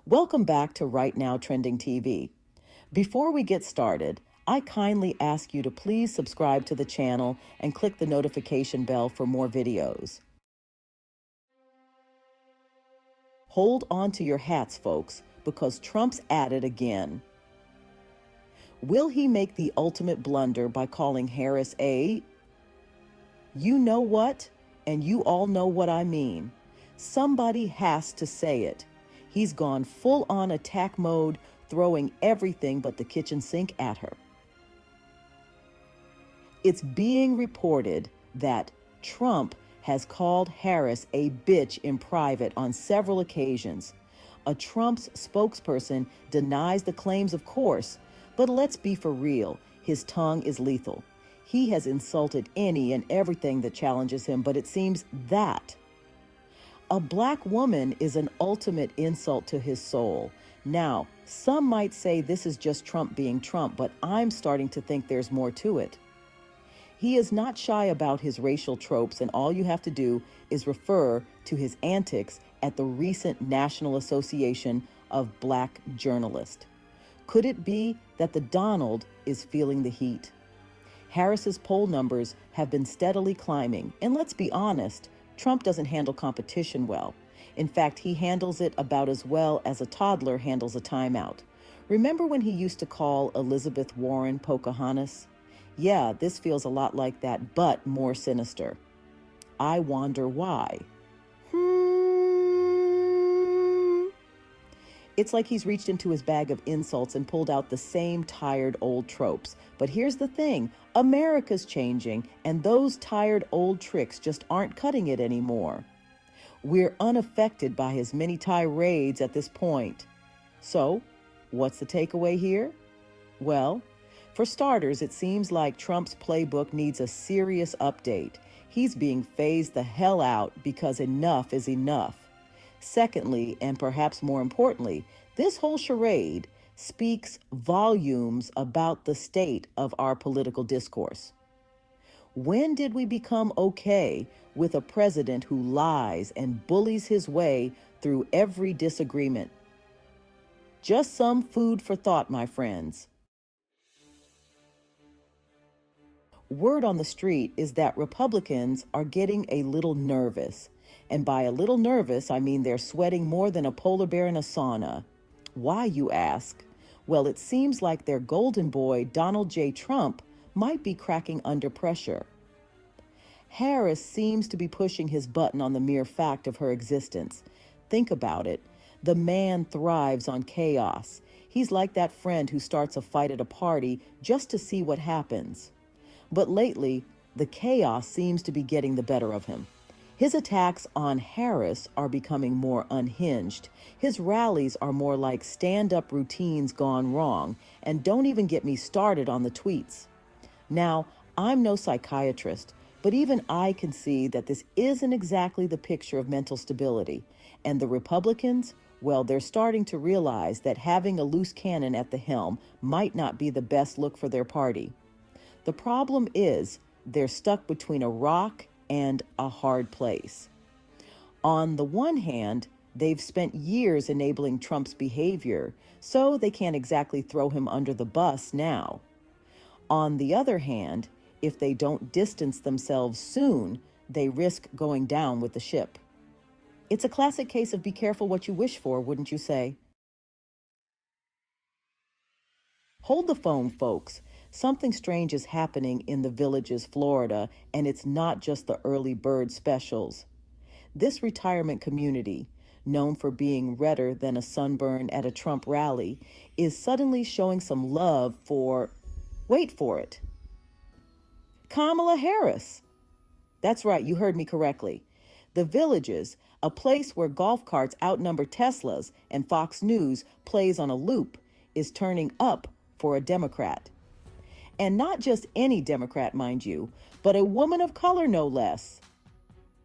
Welcome back to Right Now Trending TV. Before we get started, I kindly ask you to please subscribe to the channel and click the notification bell for more videos. Hold on to your hats, folks, because Trump's at it again. Will he make the ultimate blunder by calling Harris a... You know what? And you all know what I mean. Somebody has to say it. He's gone full-on attack mode, throwing everything but the kitchen sink at her. It's being reported that Trump has called Harris a bitch in private on several occasions. A Trump's spokesperson denies the claims, of course, but let's be for real, his tongue is lethal. He has insulted any and everything that challenges him, but it seems that a black woman is an ultimate insult to his soul. Now, some might say this is just Trump being Trump, but I'm starting to think there's more to it. He is not shy about his racial tropes, and all you have to do is refer to his antics at the recent National Association of Black Journalists. Could it be that the Donald is feeling the heat? Harris's poll numbers have been steadily climbing, and let's be honest, Trump doesn't handle competition well. In fact, he handles it about as well as a toddler handles a timeout. Remember when he used to call Elizabeth Warren Pocahontas? Yeah, this feels a lot like that, but more sinister. I wonder why. It's like he's reached into his bag of insults and pulled out the same tired old tropes. But here's the thing, America's changing, and those tired old tricks just aren't cutting it anymore. We're unaffected by his many tirades at this point. So, what's the takeaway here? Well, for starters, it seems like Trump's playbook needs a serious update. He's being phased the hell out because enough is enough. Secondly, and perhaps more importantly, this whole charade speaks volumes about the state of our political discourse. When did we become okay with a president who lies and bullies his way through every disagreement? Just some food for thought, my friends. Word on the street is that Republicans are getting a little nervous. And by a little nervous, I mean they're sweating more than a polar bear in a sauna. Why, you ask? Well, it seems like their golden boy, Donald J. Trump, might be cracking under pressure. Harris seems to be pushing his button on the mere fact of her existence. Think about it. The man thrives on chaos. He's like that friend who starts a fight at a party just to see what happens. But lately, the chaos seems to be getting the better of him. His attacks on Harris are becoming more unhinged. His rallies are more like stand-up routines gone wrong. And don't even get me started on the tweets. Now, I'm no psychiatrist, but even I can see that this isn't exactly the picture of mental stability. And the Republicans, well, they're starting to realize that having a loose cannon at the helm might not be the best look for their party. The problem is they're stuck between a rock and a hard place. On the one hand, they've spent years enabling Trump's behavior, so they can't exactly throw him under the bus now. On the other hand, if they don't distance themselves soon, they risk going down with the ship. It's a classic case of be careful what you wish for, wouldn't you say? Hold the phone, folks. Something strange is happening in the Villages, Florida, and it's not just the early bird specials. This retirement community, known for being redder than a sunburn at a Trump rally, is suddenly showing some love for, wait for it, Kamala Harris. That's right, you heard me correctly. The Villages, a place where golf carts outnumber Teslas and Fox News plays on a loop, is turning up for a Democrat. And not just any Democrat, mind you, but a woman of color, no less.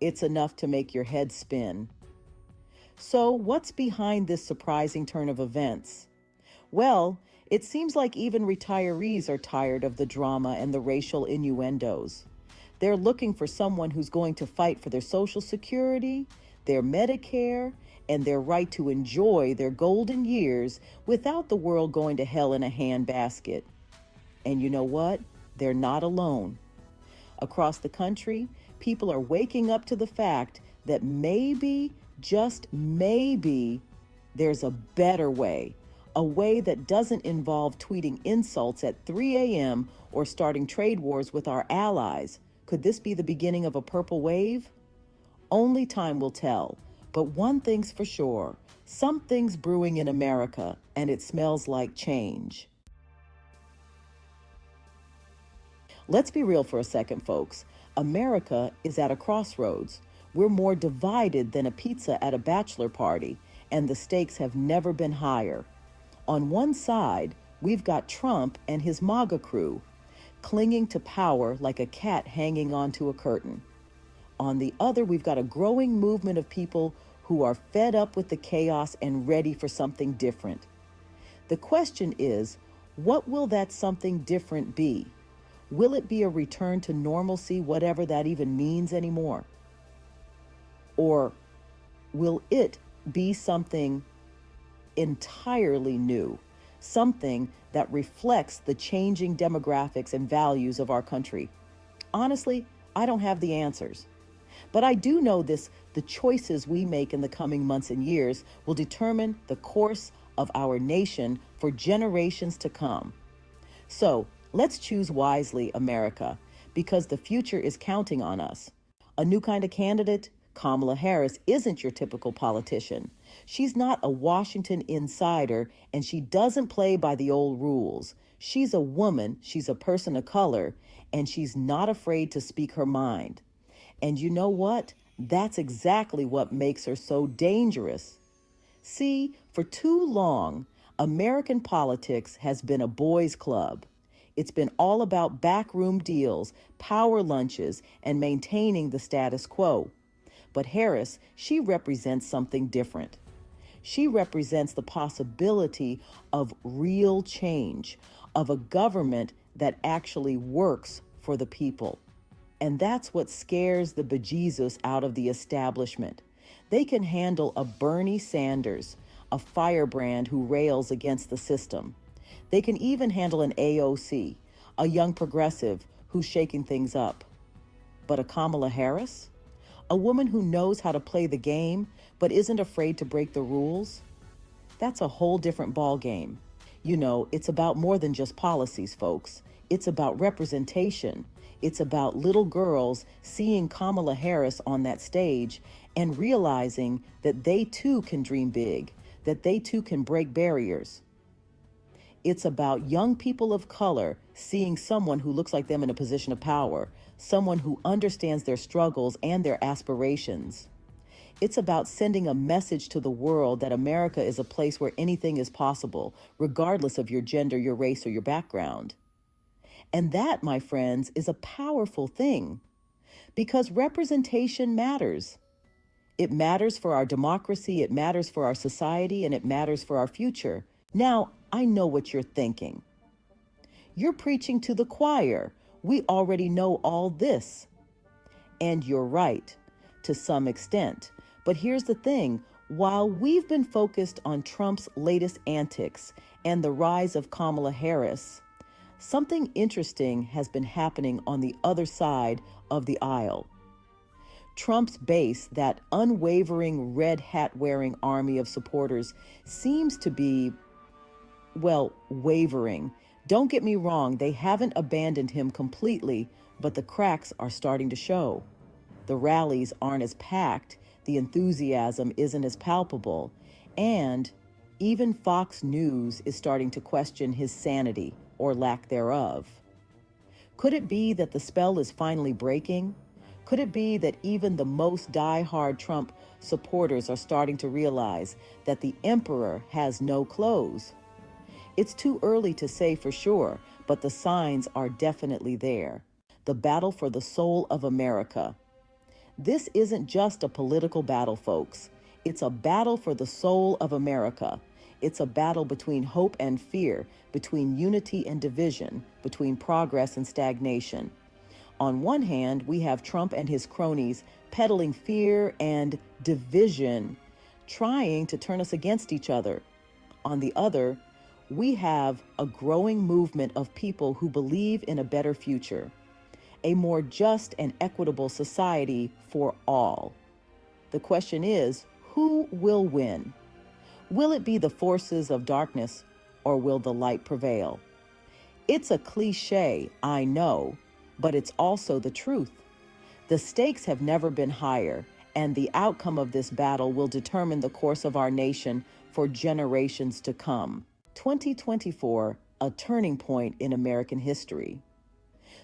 It's enough to make your head spin. So what's behind this surprising turn of events? Well, it seems like even retirees are tired of the drama and the racial innuendos. They're looking for someone who's going to fight for their Social Security, their Medicare, and their right to enjoy their golden years without the world going to hell in a handbasket. And you know what? They're not alone. Across the country, people are waking up to the fact that maybe, just maybe, there's a better way. A way that doesn't involve tweeting insults at 3 a.m. or starting trade wars with our allies. Could this be the beginning of a purple wave? Only time will tell. But one thing's for sure, something's brewing in America, and it smells like change. Let's be real for a second, folks. America is at a crossroads. We're more divided than a pizza at a bachelor party, and the stakes have never been higher. On one side, we've got Trump and his MAGA crew, clinging to power like a cat hanging onto a curtain. On the other, we've got a growing movement of people who are fed up with the chaos and ready for something different. The question is, what will that something different be? Will it be a return to normalcy, whatever that even means anymore? Or will it be something entirely new, something that reflects the changing demographics and values of our country? Honestly, I don't have the answers. But I do know this: the choices we make in the coming months and years will determine the course of our nation for generations to come. So let's choose wisely, America, because the future is counting on us. A new kind of candidate? Kamala Harris isn't your typical politician. She's not a Washington insider, and she doesn't play by the old rules. She's a woman, she's a person of color, and she's not afraid to speak her mind. And you know what? That's exactly what makes her so dangerous. See, for too long, American politics has been a boys' club. It's been all about backroom deals, power lunches, and maintaining the status quo. But Harris, she represents something different. She represents the possibility of real change, of a government that actually works for the people. And that's what scares the bejesus out of the establishment. They can handle a Bernie Sanders, a firebrand who rails against the system. They can even handle an AOC, a young progressive who's shaking things up. But a Kamala Harris? A woman who knows how to play the game but isn't afraid to break the rules? That's a whole different ball game. You know, it's about more than just policies, folks. It's about representation. It's about little girls seeing Kamala Harris on that stage and realizing that they too can dream big, that they too can break barriers. It's about young people of color seeing someone who looks like them in a position of power, someone who understands their struggles and their aspirations. It's about sending a message to the world that America is a place where anything is possible, regardless of your gender, your race, or your background. And that, my friends, is a powerful thing, because representation matters. It matters for our democracy, it matters for our society, and it matters for our future. Now, I know what you're thinking. You're preaching to the choir. We already know all this. And you're right, to some extent. But here's the thing. While we've been focused on Trump's latest antics and the rise of Kamala Harris, something interesting has been happening on the other side of the aisle. Trump's base, that unwavering red hat-wearing army of supporters, seems to be, well, wavering. Don't get me wrong, they haven't abandoned him completely, but the cracks are starting to show. The rallies aren't as packed, the enthusiasm isn't as palpable, and even Fox News is starting to question his sanity, or lack thereof. Could it be that the spell is finally breaking? Could it be that even the most die-hard Trump supporters are starting to realize that the emperor has no clothes? It's too early to say for sure, but the signs are definitely there. The battle for the soul of America. This isn't just a political battle, folks. It's a battle for the soul of America. It's a battle between hope and fear, between unity and division, between progress and stagnation. On one hand, we have Trump and his cronies peddling fear and division, trying to turn us against each other. On the other, we have a growing movement of people who believe in a better future, a more just and equitable society for all. The question is, who will win? Will it be the forces of darkness, or will the light prevail? It's a cliche, I know, but it's also the truth. The stakes have never been higher, and the outcome of this battle will determine the course of our nation for generations to come. 2024, a turning point in American history.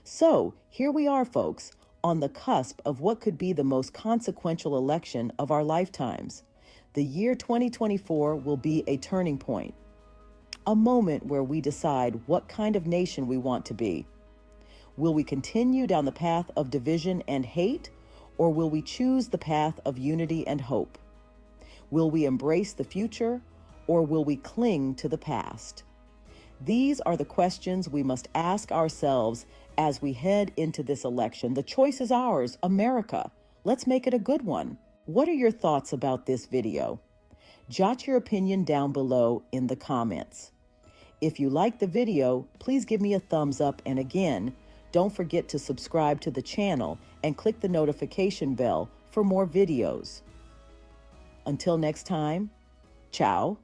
So, here we are, folks, on the cusp of what could be the most consequential election of our lifetimes. The year 2024 will be a turning point, a moment where we decide what kind of nation we want to be. Will we continue down the path of division and hate, or will we choose the path of unity and hope? Will we embrace the future, or will we cling to the past? These are the questions we must ask ourselves as we head into this election. The choice is ours, America. Let's make it a good one. What are your thoughts about this video? Jot your opinion down below in the comments. If you like the video, please give me a thumbs up, and again, don't forget to subscribe to the channel and click the notification bell for more videos. Until next time, ciao.